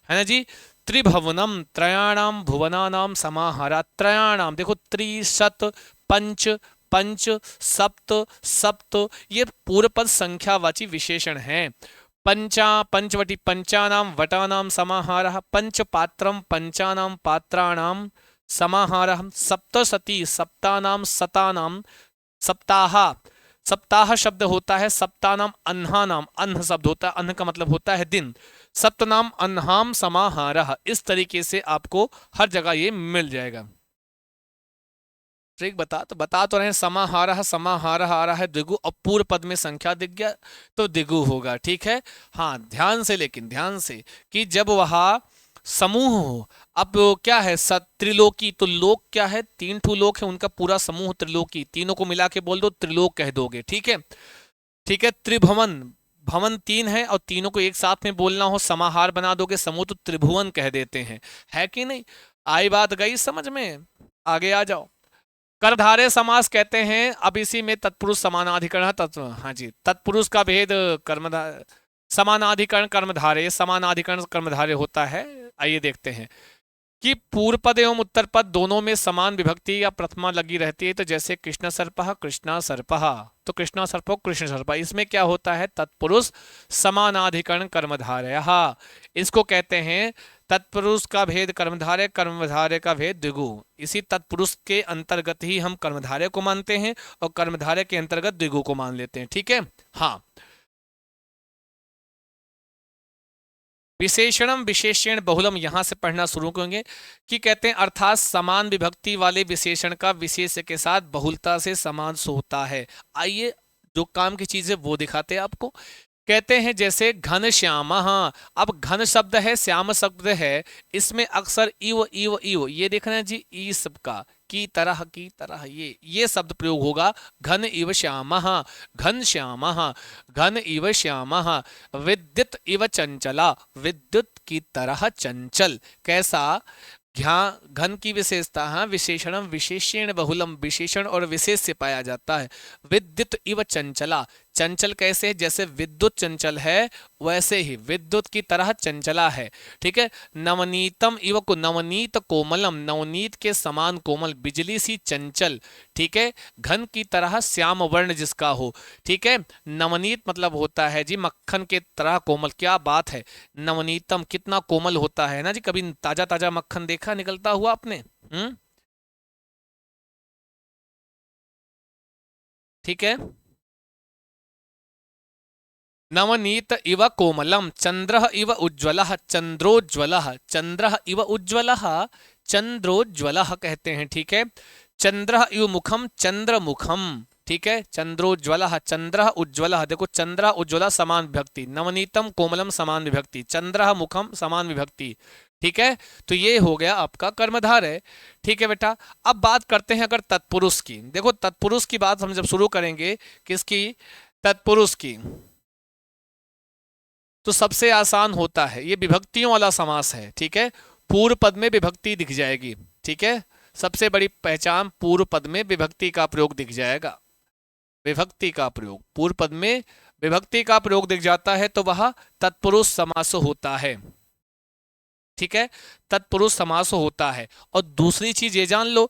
है ना जी। त्रिभुवनम, त्रयाणाम भुवनानाम समाहारा, त्रयाणाम देखो, त्रिशत, पंच, पंच, सप्त, सप्त, ये पूर्वपद संख्यावाची विशेषण हैं। पंचवटी, पंचानाम वटानाम समाहारः, पंचपात्रम, पंचानाम पात्राणाम समाहारः। सप्तशती, सप्तानाम सतानाम सप्ताह, सप्ताह शब्द होता है सप्ताह नाम अन्हा नाम, अन्ह शब्द होता है, अन्ह का मतलब होता है दिन, सप्त नाम अन्हाम समाहारः, इस तरीके से आपको हर जगह ये मिल जाएगा। ट्रिक बता तो रहे हैं, समाहारः समाहारः आ रहा है द्विगु, और पूर्व पद में संख्या दिख गया तो द्विगु होगा, ठीक है। हाँ ध्यान से, लेकिन ध्यान से कि जब वह समूह हो, अब क्या है त्रिलोकी, तो लोक क्या है, तीन ठू लोक है, उनका पूरा समूह त्रिलोकी, तीनों को मिला के बोल दो त्रिलोक कह दोगे, ठीक है। ठीक है, त्रिभुवन, भवन तीन है और तीनों को एक साथ में बोलना हो, समाहार बना दोगे समूह, तो त्रिभुवन कह देते हैं, है कि नहीं। आई बात गई समझ में, आगे आ जाओ। कर्मधारय समास कहते हैं, अब इसी में तत्पुरुष समानाधिकरण तत्व, हाँ जी, तत्पुरुष का भेद कर्मधार, समानाधिकरण कर्मधारय, समानाधिकरण कर्मधारय होता है। आइए देखते हैं कि पूर्व पद एवं उत्तर पद दोनों में समान विभक्ति या प्रथमा लगी रहती है, तो जैसे कृष्ण सर्पः कृष्णा सर्पः, तो कृष्णा सर्पो कृष्ण सर्पः, इसमें क्या होता है तत्पुरुष समानाधिकरण कर्मधारयः, इसको कहते हैं तत्पुरुष का भेद कर्मधारय, कर्मधारय का भेद द्विगु। इसी तत्पुरुष के अंतर्गत ही हम कर्मधारय को मानते हैं और कर्मधारय के अंतर्गत द्विगु को मान लेते हैं, ठीक है। हाँ, विशेषणम विशेषण बहुलम, यहां से पढ़ना शुरू करेंगे कि कहते हैं अर्थात समान विभक्ति वाले विशेषण का विशेष के साथ बहुलता से समास होता है। आइए जो काम की चीज है वो दिखाते हैं आपको। कहते हैं जैसे घन श्याम, अब घन शब्द है, श्याम शब्द है, इसमें अक्सर इव इव इव, ये देखना है जी, ई सबका की तरह ये शब्द प्रयोग होगा, घन इव श्याम, घन श्याम, घन इव श्याम, विद्युत इव चंचला, विद्युत की तरह चंचल, कैसा, घन की विशेषता, हाँ, विशेषणम विशेषण बहुलम, विशेषण और विशेष से पाया जाता है। विद्युत इव चंचला, चंचल कैसे है, जैसे विद्युत चंचल है वैसे ही विद्युत की तरह चंचला है, ठीक है। नवनीतम इव को, नवनीत कोमलम, नवनीत के समान कोमल, बिजली सी चंचल, ठीक है। घन की तरह श्याम वर्ण जिसका हो, ठीक है। नवनीत मतलब होता है जी मक्खन के तरह कोमल, क्या बात है, नवनीतम कितना कोमल होता है ना जी, कभी ताजा ताजा मक्खन देखा निकलता हुआ आपने, ठीक है। नवनीत इव कोमलम, चंद्र इव उज्ज्वल, चंद्रोज्वल, चंद्र इव उज्ज्वल, चंद्रोज्वल कहते हैं, ठीक है। चंद्र इव मुखम, चंद्र मुखम, ठीक है। चंद्रोज्वल, चंद्र उज्ज्वल, देखो चंद्र उज्ज्वल समान विभक्ति, नवनीतम कोमलम समान विभक्ति, चंद्र मुखम समान विभक्ति, ठीक है। तो ये हो गया आपका कर्मधार है, ठीक है बेटा। अब बात करते हैं अगर तत्पुरुष की, देखो तत्पुरुष की बात हम जब शुरू करेंगे, किसकी, तत्पुरुष की, तो सबसे आसान होता है, ये विभक्तियों वाला समास है, ठीक है। पूर्व पद में विभक्ति दिख जाएगी, ठीक है। सबसे बड़ी पहचान, पूर्व पद में विभक्ति का प्रयोग दिख जाएगा, विभक्ति का प्रयोग, पूर्व पद में विभक्ति का प्रयोग दिख जाता है तो वह तत्पुरुष समास होता है, ठीक है, तत्पुरुष समास होता है। और दूसरी चीज ये जान लो,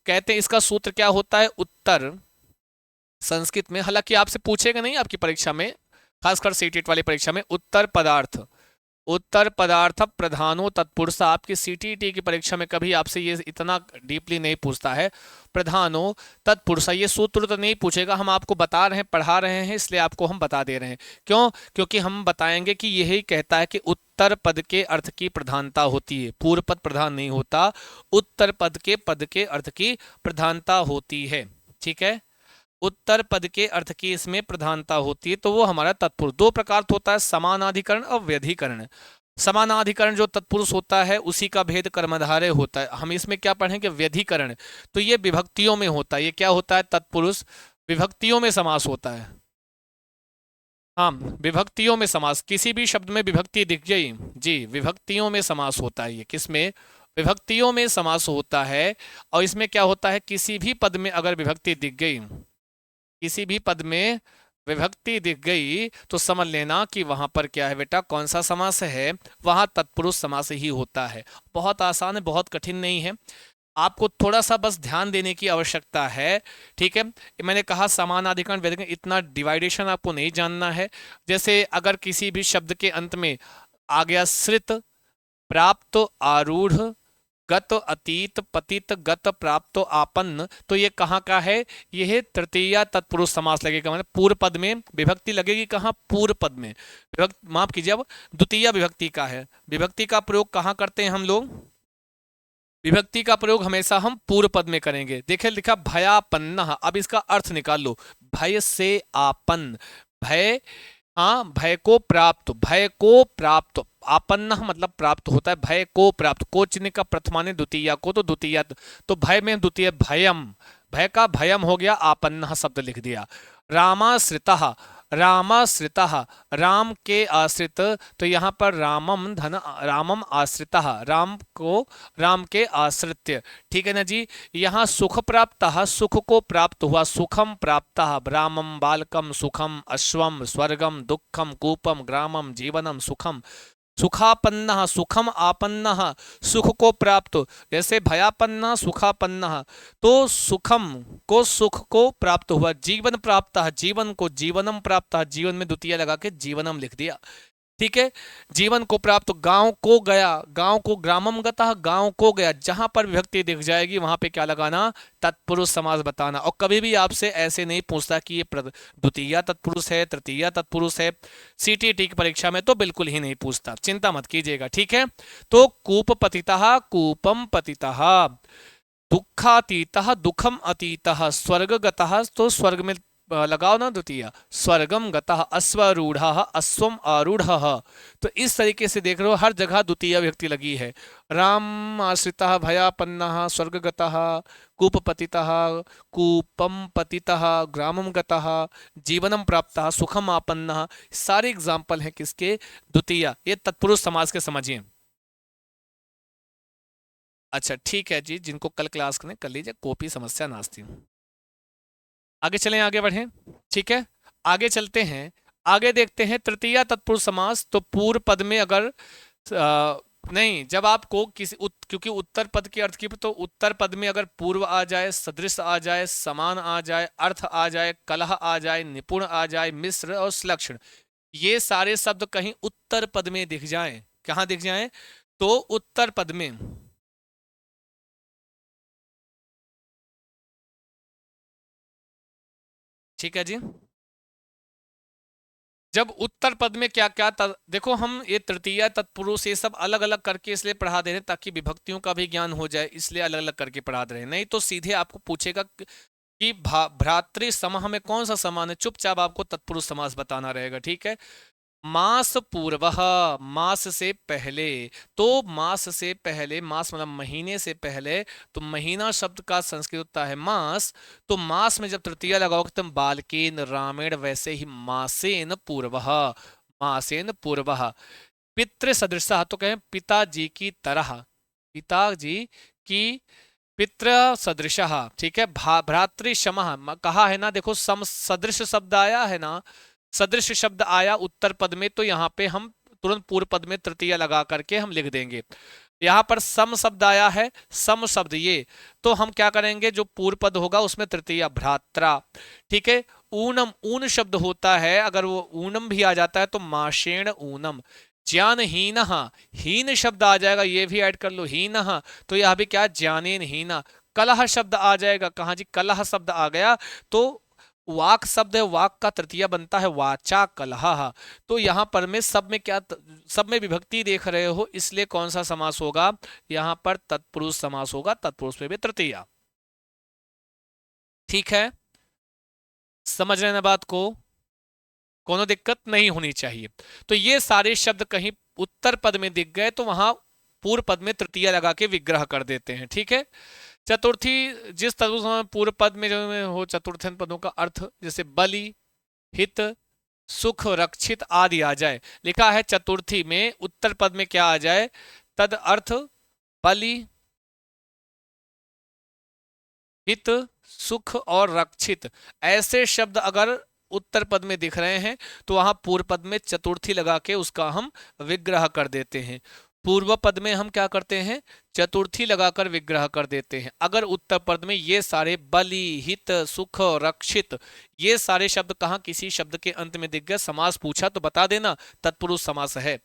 कहते हैं इसका सूत्र क्या होता है, उत्तर, संस्कृत में, हालांकि आपसे पूछेगा नहीं आपकी परीक्षा में, खासकर सीटेट वाली परीक्षा में, उत्तर पदार्थ, उत्तर पदार्थ प्रधानो तत्पुरुष, आपकी सीटीटी की परीक्षा में कभी आपसे ये इतना डीपली नहीं पूछता है, प्रधानो तत्पुरुष, ये सूत्र तो नहीं पूछेगा, हम आपको बता रहे हैं, पढ़ा रहे हैं, इसलिए आपको हम बता दे रहे हैं, क्यों, क्योंकि हम बताएंगे कि यही कहता है कि उत्तर पद के अर्थ की प्रधानता होती है, पूर्व पद प्रधान नहीं होता, उत्तर पद के अर्थ की प्रधानता होती है, ठीक है। उत्तर पद के अर्थ की इसमें प्रधानता होती है, तो वो हमारा तत्पुरुष, दो प्रकार होता है, समानाधिकरण और व्यधिकरण। समानाधिकरण जो तत्पुरुष होता है उसी का भेद कर्मधारय होता है, हम इसमें क्या पढ़ेंगे, व्यधिकरण, तो ये विभक्तियों में होता है, ये क्या होता है, तत्पुरुष विभक्तियों में समास होता है, हाँ विभक्तियों में समास, किसी भी शब्द में विभक्ति दिख गई जी, विभक्तियों में समास होता है, ये किसमें, विभक्तियों में समास होता है। और इसमें क्या होता है, किसी भी पद में अगर विभक्ति दिख गई, किसी भी पद में विभक्ति दिख गई तो समझ लेना कि वहां पर क्या है बेटा, कौन सा समास है, वहां तत्पुरुष समास ही होता है। बहुत आसान है, बहुत कठिन नहीं है, आपको थोड़ा सा बस ध्यान देने की आवश्यकता है, ठीक है। मैंने कहा समानाधिकरण व्यधिकरण, इतना डिवाइडेशन आपको नहीं जानना है। जैसे अगर किसी भी शब्द के अंत में आ गया श्रित, प्राप्त, आरूढ़, गत, अतीत, पतित, गत, प्राप्त, आपन्न, तो ये कहाँ का है? ये तृतीया तत्पुरुष समास लगेगा, मतलब पूर्व पद में विभक्ति लगेगी। कहाँ? पूर्व पद में। विभक्ति, माफ कीजिए, अब द्वितीय विभक्ति का है। विभक्ति का प्रयोग कहाँ करते हैं हम लोग? विभक्ति का प्रयोग हमेशा हम पूर्व पद में करेंगे। देखिए लिखा भयापन्न, अब इसका अर्थ निकाल लो। भय से आपन्न, भय, हाँ, भय को प्राप्त, भय को प्राप्त, आपन्न मतलब प्राप्त होता है। भय को प्राप्त, को चिन्ह का प्रथमाने द्वितीय को, तो द्वितीय, तो भय में द्वितीय भयम, भय का भयम हो गया, आपन्न शब्द लिख दिया। रामाश्रितः, रामाश्रितः, राम के आश्रित, तो यहाँ पर रामम धन, रामम आश्रितः, राम को, राम के आश्रित्य, ठीक है ना जी। यहाँ सुख प्राप्त, सुख को प्राप्त हुआ, सुखम प्राप्त, रामम बालकम सुखम अश्वम स्वर्गम दुखम कूपम ग्रामम जीवनम सुखम, सुखापन्न, सुखम आपन्न, सुख को प्राप्त, जैसे भयापन्न सुखापन्न, तो सुखम को, सुख को प्राप्त हुआ, जीवन प्राप्त, जीवन को जीवनम प्राप्त, जीवन में द्वितीय लगा के जीवनम लिख दिया, ठीक है। जीवन को प्राप्त, गांव को गया, गांव को ग्रामम गतः, गांव को गया। जहां पर विभक्ति दिख जाएगी वहां पे क्या लगाना? तत्पुरुष समास बताना। और कभी भी आपसे ऐसे नहीं पूछता कि ये द्वितीय तत्पुरुष है, तृतीय तत्पुरुष है। सीटीटी की परीक्षा में तो बिल्कुल ही नहीं पूछता, चिंता मत कीजिएगा, ठीक है। तो कूप पतितः, कूपम पतितः, दुखातीतः, दुखम अतीतः, स्वर्ग गतः, तो स्वर्ग में लगाओ ना द्वितीय, स्वर्गम गतः, अश्वारूढ़ः, अश्वम आरूढ़ः। तो इस तरीके से देख रहे हो हर जगह द्वितीय विभक्ति लगी है। राम आश्रितः, भयापन्नः, स्वर्ग गतः, कूप पतितः, कूपम पतितः, ग्रामम गतः, जीवनम प्राप्तः, सुखम आपन्नः। सारे एग्जाम्पल हैं किसके? द्वितीय। ये तत्पुरुष समास के समझिए। अच्छा ठीक है जी, जिनको कल क्लास करने कर लीजिए, कॉपी समस्या नास्ती। आगे चलें, आगे बढ़ें, ठीक है। आगे चलते हैं, आगे देखते हैं तृतीया तत्पुरुष समास। तो पूर्व पद में अगर नहीं, जब आपको किसी क्योंकि उत्तर पद के अर्थ की, तो उत्तर पद में अगर पूर्व आ जाए, सदृश आ जाए, समान आ जाए, अर्थ आ जाए, कलह आ जाए, निपुण आ जाए, मिश्र और सुलक्षण, ये सारे शब्द कहीं उत्तर पद में दिख जाएं। कहाँ दिख जाएं? तो उत्तर पद में, ठीक है जी। जब उत्तर पद में क्या क्या देखो, हम ये तृतीया तत्पुरुष ये सब अलग अलग करके इसलिए पढ़ा दे रहे हैं ताकि विभक्तियों का भी ज्ञान हो जाए, इसलिए अलग अलग करके पढ़ा दे रहे हैं। नहीं तो सीधे आपको पूछेगा कि भ्रातृ समाह में कौन सा समान है, चुपचाप आपको तत्पुरुष समास बताना रहेगा, ठीक है। मास पूर्वः, मास से पहले, तो मास से पहले, मास मतलब महीने से पहले, तो महीना शब्द का संस्कृत होता है मास। तो मास में जब तृतीया लगाओगे तो बालकेन रामेण, वैसे ही मासेन पूर्वः, मासेन पूर्वः। पितृ सदृशः, तो कहें पिताजी की तरह, पिताजी की, पितृ सदृशः, ठीक है। भ्रातृ समः कहा है ना, देखो सम सदृश शब्द आया है ना, सदृश शब्द आया उत्तर पद में, तो यहाँ पे हम तुरंत पूर्व पद में तृतीया लगा करके हम लिख देंगे। यहाँ पर सम शब्द आया है, सम शब्द ये, तो हम क्या करेंगे, जो पूर्व पद होगा उसमें तृतीया भ्रात्रा, ठीक है। ऊनम, ऊन शब्द होता है, अगर वो ऊनम भी आ जाता है तो माशेण ऊनम। ज्ञानहीन, हीन शब्द आ जाएगा, ये भी ऐड कर लो, हीन, तो यह भी क्या? ज्ञानेन हीना। कलह शब्द आ जाएगा, कहाँ जी? कलह शब्द आ गया, तो वाक शब्द है, वाक का तृतीया बनता है वाचा कलह। तो यहां पर में सब में क्या, सब में विभक्ति देख रहे हो, इसलिए कौन सा समास होगा? यहां पर तत्पुरुष समास होगा, तत्पुरुष में भी तृतीया, ठीक है। समझ रहे हैं ना बात को? कोनो दिक्कत नहीं होनी चाहिए। तो ये सारे शब्द कहीं उत्तर पद में दिख गए तो वहां पूर्व पद में तृतीया लगा के विग्रह कर देते हैं, ठीक है। चतुर्थी, जिस तरह पूर्व पद में जो हो चतुर्थ पदों का अर्थ, जैसे बलि, हित, सुख, रक्षित आदि आ जाए, लिखा है चतुर्थी में उत्तर पद में क्या आ जाए? तद अर्थ, बलि, हित, सुख और रक्षित, ऐसे शब्द अगर उत्तर पद में दिख रहे हैं तो वहां पूर्व पद में चतुर्थी लगा के उसका हम विग्रह कर देते हैं। पूर्व पद में हम क्या करते हैं? चतुर्थी लगाकर विग्रह कर देते हैं। अगर उत्तर पद में ये सारे बलि, हित, सुख, रक्षित, ये सारे शब्द कहाँ किसी शब्द के अंत में दिख गए, समास पूछा तो बता देना, तत्पुरुष समास है,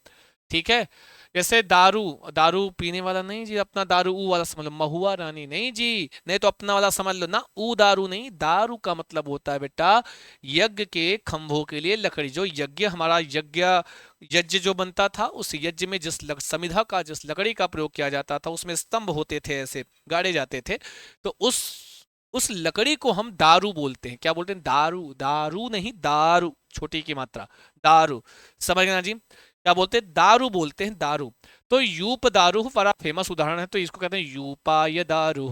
ठीक है। जैसे दारू, दारू पीने वाला नहीं जी, अपना दारू ऊ वाला समझ लो, महुआ रानी नहीं जी, नहीं तो अपना वाला समझ लो ना, ऊ दारू नहीं, दारू का मतलब होता है बेटा यज्ञ के खंभों के लिए लकड़ी। जो यज्ञ हमारा यज्ञ जो बनता था, उस यज्ञ में जिस समिधा का, जिस लकड़ी का प्रयोग किया जाता था, उसमें स्तंभ होते थे, ऐसे गाड़े जाते थे, तो उस लकड़ी को हम दारू बोलते हैं। क्या बोलते हैं? दारू। दारू नहीं, दारू, छोटी की मात्रा, दारू। समझ गए ना जी? क्या बोलते हैं? दारू बोलते हैं, दारू। तो यूप दारू बड़ा फेमस उदाहरण है, तो इसको कहते हैं यूपाय दारू।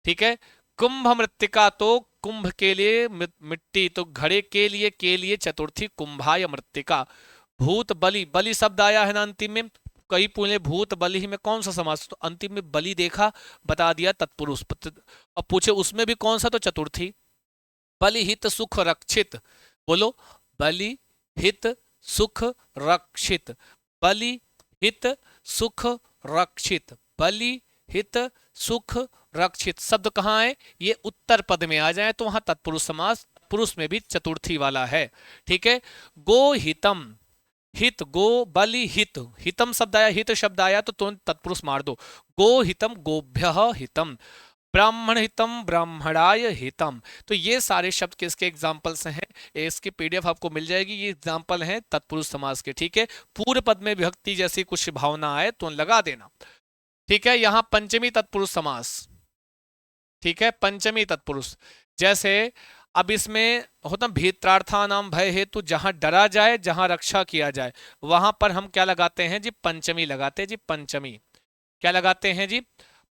ठीक है। कुंभ मृत्तिका, तो कुंभ के लिए मिट्टी, तो घड़े के लिए चतुर्थी कुंभाय मृत्तिका। भूत बलि, बलि शब्द आया है ना अंतिम में, कई पूछे भूत बलि में कौन सा समास, तो अंतिम में बलि देखा, बता दिया तत्पुरुष। अब पूछे उसमें भी कौन सा, तो चतुर्थी। बलि हित सुख रक्षित, बोलो, बलि हित सुख रक्षित, बलि हित सुख रक्षित, बलि हित सुख रक्षित शब्द कहाँ है? ये उत्तर पद में आ जाए तो वहां तत्पुरुष समास, पुरुष में भी चतुर्थी वाला है। ठीक है। गो हितम, हित, गो बलि हित, हितम शब्द आया, हित शब्द आया तो तुरंत तत्पुरुष मार दो। गो हितम गोभ्य हितम, ब्राह्मण हितम ब्राह्मणाय हितम। तो ये सारे शब्द किसके एग्जाम्पल्स हैं? इसकी पीडीएफ आपको मिल जाएगी, ये एग्जाम्पल हैं तत्पुरुष समास के। ठीक है। पूर्व पद में विभक्ति जैसी कुछ भावना आए तो लगा देना। ठीक है। यहां पंचमी तत्पुरुष समास, ठीक है, पंचमी तत्पुरुष। जैसे अब इसमें होता भीत्रार्था नाम भय हेतु, जहां डरा जाए, जहां रक्षा किया जाए, वहां पर हम क्या लगाते हैं जी? पंचमी लगाते हैं जी, पंचमी। क्या लगाते हैं जी?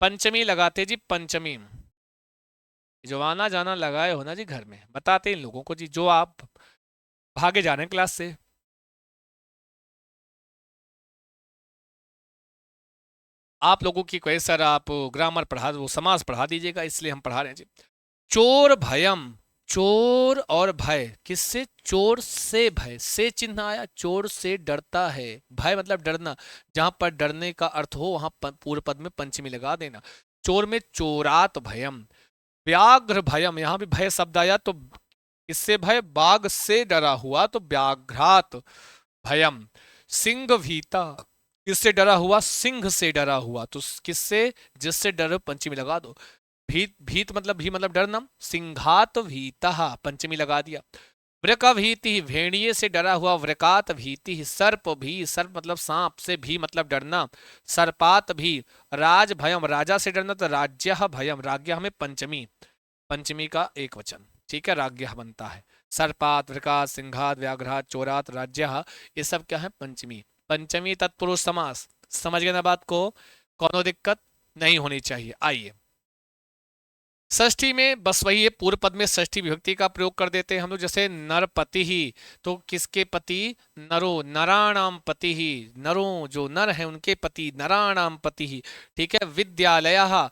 पंचमी लगाते जी, पंचमी। जो आना जाना लगाए हो ना जी घर में, बताते इन लोगों को जी, जो आप भागे जा रहे हैं क्लास से। आप लोगों की कोई सर आप ग्रामर पढ़ा, वो समास पढ़ा दीजिएगा, इसलिए हम पढ़ा रहे हैं जी। चोर भयम, चोर और भय, किससे? चोर से भय, से चिन्ह आया, चोर से डरता है, भय मतलब डरना, जहां पर डरने का अर्थ हो वहां पूर्व पद में पंचमी लगा देना। चोर में चोरात भयम, व्याघ्र भयम, यहां भी भय शब्द आया तो इससे भय, बाघ से डरा हुआ तो व्याघ्रात भयम। सिंह भीता, किससे डरा हुआ? सिंह से डरा हुआ, तो किससे? जिससे डर, पंचमी लगा दो। भीत, भीत मतलब भी मतलब डरना, सिंघात भीतः, पंचमी लगा दिया। वृक भीति, भेड़िए से डरा हुआ, वृकात भीति। सर्प भी, सर्प मतलब सांप, से भी मतलब डरना, सर्पात भी। राज भयम, राजा से डरना, तो राज्य भयम, राज्य में पंचमी, पंचमी का एक वचन। ठीक है, राज्य बनता है। सर्पात, वृकात, सिंघात, व्याघ्रात, चोरात, राज्य, ये सब क्या है? पंचमी। पंचमी तत्पुरुष समास। समझ गए ना बात को? कोनो दिक्कत नहीं होनी चाहिए। आइए षष्ठी में बस वही है, पूर्व पद में षष्ठी विभक्ति का प्रयोग कर देते हैं हम लोग। जैसे नरपति ही, तो किसके पति? नरो, नराणाम पति ही, नरों जो नर है उनके पति, नराणाम पति ही। ठीक है। विद्यालय,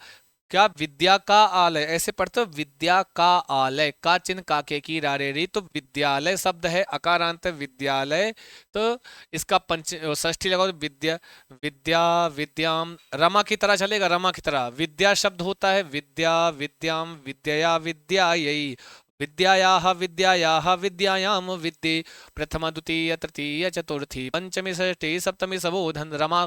क्या? विद्या का आलय, ऐसे पढ़ते हो, विद्या का आलय, का चिन्ह काके की रारे री, तो विद्यालय शब्द है, अकारांत है, विद्यालय। तो इसका पंच षष्ठी लगाओ तो विद्या, विद्या विद्याम, रमा की तरह चलेगा, रमा की तरह। विद्या शब्द होता है, विद्या विद्याम, विद्या विद्या, यही विद्यायाः विद्यायाः विद्यायाम विद्ये, प्रथम द्वितीय तृतीय चतुर्थी पंचमी षष्ठी सप्तमी सबोधन, रमा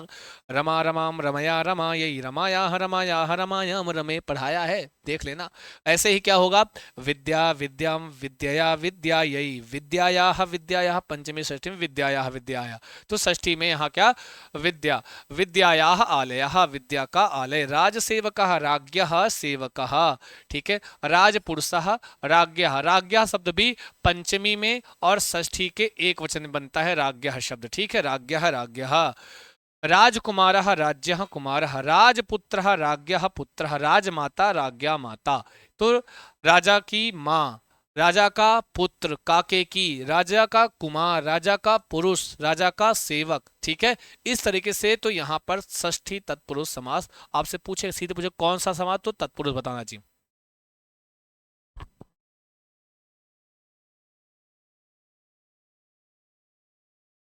रमा रमाम रमया रमा, यही रमायाः रमायाः रमायाम रमे पढ़ाया है, देख लेना। ऐसे ही क्या होगा? विद्या विद्याम विद्यया विद्या, यही विद्यायाः विद्यायाः, पंचमी षष्ठी में विद्यायाः विद्याया, तो षष्ठी में यहाँ क्या? विद्या, विद्यायाः आलयः, विद्या का आलय। राजसेवकः, राज्ञः सेवकः। ठीक है। राजपुरुषः, राज्ञः, राज्ञः शब्द भी पंचमी में और षष्ठी के एक वचन में बनता है, राज्ञः शब्द। ठीक है। राज्ञः, राज्ञः। राजकुमारः, राज्ञः कुमारः। राजपुत्रः, राज्ञः पुत्रः। राजमाता, राज्ञा माता। तो राजा की माँ, राजा का पुत्र, काके की, राजा का कुमार, राजा का पुरुष, राजा का सेवक। ठीक है। इस तरीके से तो यहाँ पर षष्ठी तत्पुरुष समास। आपसे पूछे, सीधे पूछे कौन सा समास, तो तत्पुरुष बताना जी।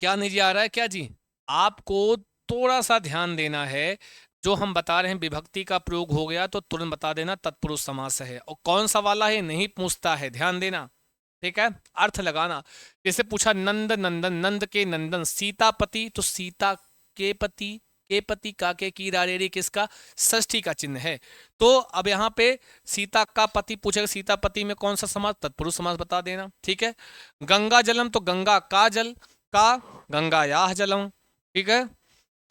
क्या नहीं जी आ रहा है क्या जी? आपको थोड़ा सा ध्यान देना है, जो हम बता रहे हैं विभक्ति का प्रयोग हो गया तो तुरंत बता देना तत्पुरुष समास है, और कौन सा वाला है नहीं पूछता है, ध्यान देना। ठीक है। अर्थ लगाना। जैसे पूछा नंद नंदन, नंद के नंदन, सीतापति, तो सीता के पति काके की रारेरी किसका, षष्ठी का चिन्ह है। तो अब यहाँ पे सीता का पति पूछेगा, सीता पति में कौन सा समास, तत्पुरुष समास बता देना, ठीक है। गंगा जलम, तो गंगा का जल, का गंगायाह जलम, ठीक है।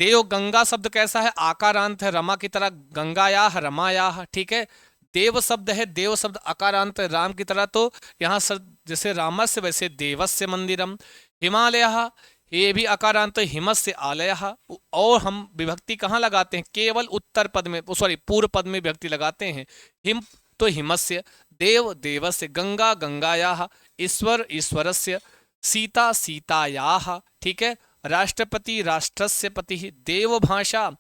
देव, गंगा शब्द कैसा है, आकारांत है, रमा की तरह, गंगायाह रमायाह, ठीक है। देव शब्द है, देव शब्द आकारांत है, राम की तरह, तो यहाँ जैसे रामस्य वैसे देवस्य मंदिरम। हिमालय, ये भी अकारांत, हिमस्य आलय। और हम विभक्ति कहाँ लगाते हैं, केवल उत्तर पद में, सॉरी पूर्व पद में विभक्ति लगाते हैं। हिम तो हिमस्य, देव देवस्य, गंगा गंगायाः, ईश्वर ईश्वरस्य, सीता सीतायाः, ठीक है। राष्ट्रपति राष्ट्रस्य पति, देव भाषा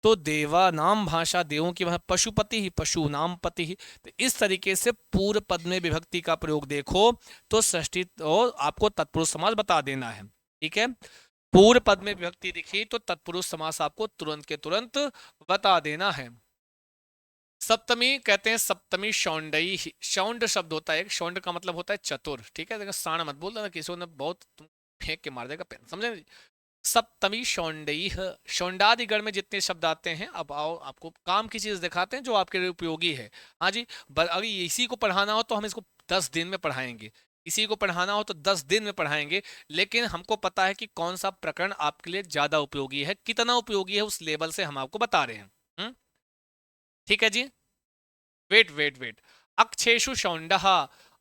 तो देवानाम भाषा, देवों की वह, पशुपति ही पशुनाम पति ही। तो इस तरीके से पूर्व पद में विभक्ति का प्रयोग देखो तो षष्ठी और आपको तत्पुरुष समास बता देना है, ठीक है। पूर्व पद में विभक्ति दिखी तो तत्पुरुष समास आपको तुरंत के तुरंत बता देना है। सप्तमी कहते हैं, सप्तमी शौंडई, शौंड शब्द होता है, शौंड का मतलब होता है चतुर, ठीक है। देखो साण मत बोल देना, किसी ने बहुत फेंक के मार देगा पेन, समझे। सप्तमी शौंडई, शौंडादि गण में जितने शब्द आते हैं, अब आओ आपको काम की चीज दिखाते हैं जो आपके लिए उपयोगी है। हाँ जी, अगर इसी को पढ़ाना हो तो हम इसको 10 दिन में पढ़ाएंगे, इसी को पढ़ाना हो तो 10 दिन में पढ़ाएंगे, लेकिन हमको पता है कि कौन सा प्रकरण आपके लिए ज्यादा उपयोगी है, कितना उपयोगी है, उस लेवल से हम आपको बता रहे हैं, ठीक है जी। वेट वेट वेट, अक्षेषु शौंडः,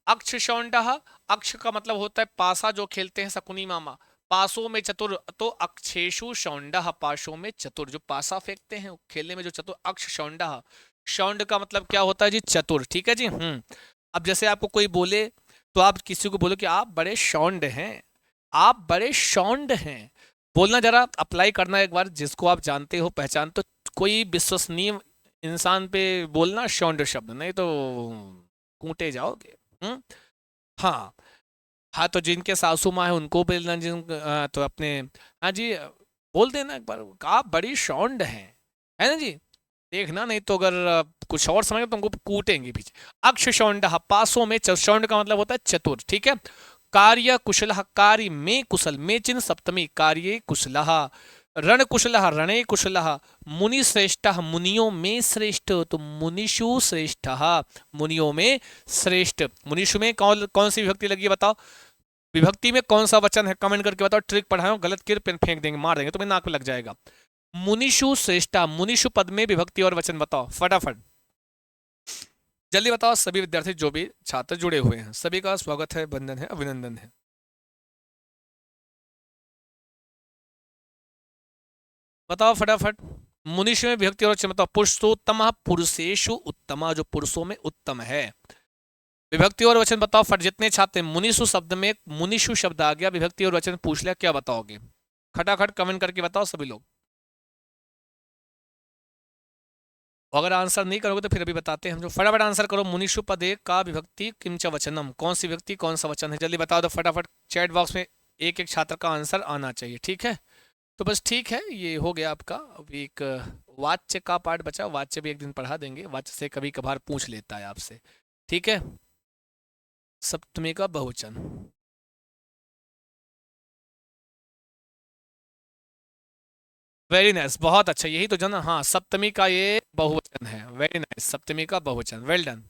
अक्ष शौंडः, अक्ष का मतलब होता है पासा, जो खेलते हैं शकुनी मामा, पासों में चतुर, तो अक्षेषु शौंडः, पासों में चतुर, जो पासा फेंकते हैं खेलने में जो चतुर, अक्ष शौंडः। शौंड का मतलब क्या होता है जी, चतुर, ठीक है जी। अब जैसे आपको कोई बोले तो आप किसी को बोलो कि आप बड़े शौंड हैं, आप बड़े शौंड हैं, बोलना, जरा अप्लाई करना एक बार, जिसको आप जानते हो पहचान, तो कोई विश्वसनीय इंसान पे बोलना शौंड शब्द, नहीं तो कूटे जाओगे। हाँ हाँ, तो जिनके सासू माँ है उनको बोलना, तो अपने, हाँ जी, बोल देना एक बार, आप बड़ी शौंड हैं, है ना जी। देखना, नहीं तो अगर कुछ और समझ तो उनको कूटेंगे पीछे। अक्ष शौंड, पासों में, शौंड का मतलब होता है चतुर, ठीक है। कार्य कुशल, कार्य में कुशल, में चिन्ह सप्तमी, कार्य कुशल, रण कुशल रणे कुशल, मुनि श्रेष्ठ, मुनियों में श्रेष्ठ, तो मुनिषु श्रेष्ठ, मुनियों में श्रेष्ठ। मुनिषु में कौन कौन सी विभक्ति लगी है बताओ, विभक्ति में कौन सा वचन है, कमेंट करके बताओ। ट्रिक पढ़ाओ, गलत किर पेन फेंक देंगे, मार देंगे, तुम्हें नाक में लग जाएगा। मुनिषु श्रेष्ठा, मुनिषु पद में विभक्ति और वचन बताओ फटाफट, जल्दी बताओ। सभी विद्यार्थी जो भी छात्र जुड़े हुए हैं सभी का स्वागत है, वंदन है, अभिनंदन है। बताओ फटाफट, मुनिषु में विभक्ति और वचन बताओ। पुरुषोत्तम, पुरुषेषु उत्तम, जो पुरुषों में उत्तम है। विभक्ति और वचन बताओ फट, जितने छात्र, मुनिषु शब्द में मुनिषु शब्द आ गया, विभक्ति और वचन पूछ लिया, क्या बताओगे, खटाखट कमेंट करके बताओ सभी लोग। अगर आंसर नहीं करोगे तो फिर अभी बताते हैं हम, जो फटाफट आंसर करो। मुनिषु पदे का विभक्ति किंच वचनम, कौन सी विभक्ति कौन सा वचन है, जल्दी बता दो फटाफट। चैट बॉक्स में एक एक छात्र का आंसर आना चाहिए, ठीक है। तो बस ठीक है, ये हो गया आपका। अभी एक वाच्य का पार्ट बचा, वाच्य भी एक दिन पढ़ा देंगे, वाच्य से कभी कभार पूछ लेता है आपसे, ठीक है। सप्तमी का बहुवचन, वेरी नाइस, बहुत अच्छा, यही तो जाना, हाँ सप्तमी का ये बहुवचन है, वेरी नाइस, सप्तमी का बहुवचन, वेल डन।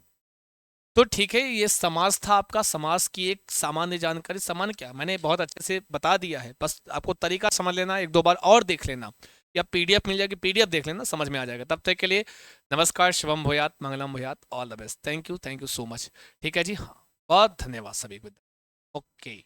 तो ठीक है, ये समास था आपका, समास की एक सामान्य जानकारी, सामान्य क्या मैंने बहुत अच्छे से बता दिया है, बस आपको तरीका समझ लेना, एक दो बार और देख लेना, या पीडीएफ मिल जाएगी, पीडीएफ देख लेना, समझ में आ जाएगा। तब तक के लिए नमस्कार, शिवम भूयात, मंगलम भूयात, all the best, thank you so much, ठीक है जी। हाँ, बहुत धन्यवाद सभी को, ओके।